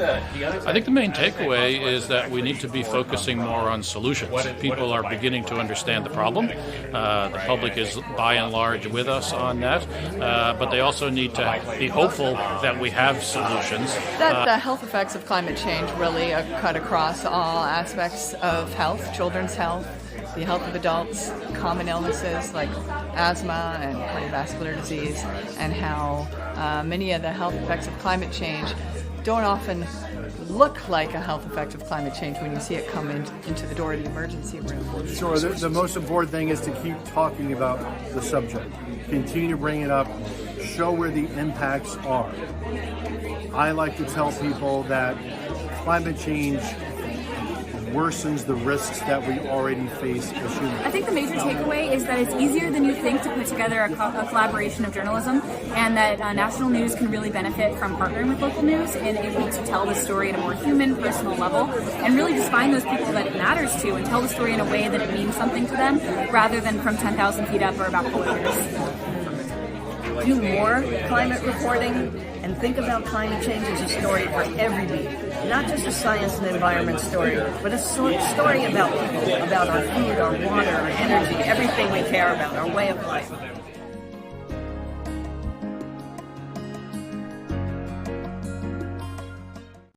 I think the main takeaway is that we need to be focusing more on solutions. People are beginning to understand the problem. The public is by and large with us on that, but they also need to be hopeful that we have solutions. That the health effects of climate change really cut across all aspects of health, children's health, the health of adults, common illnesses like asthma and cardiovascular disease, and how many of the health effects of climate change don't often look like a health effect of climate change when you see it come into the door of the emergency room. Sure, the most important thing is to keep talking about the subject. Continue to bring it up, show where the impacts are. I like to tell people that climate change worsens the risks that we already face as humans. I think the major takeaway is that it's easier than you think to put together a collaboration of journalism, and that national news can really benefit from partnering with local news and able to tell the story at a more human, personal level, and really just find those people that it matters to and tell the story in a way that it means something to them, rather than from 10,000 feet up or about polluters. Do more climate reporting and think about climate change as a story for every beat. Not just a science and environment story, but a story about people, about our food, our water, our energy, everything we care about, our way of life.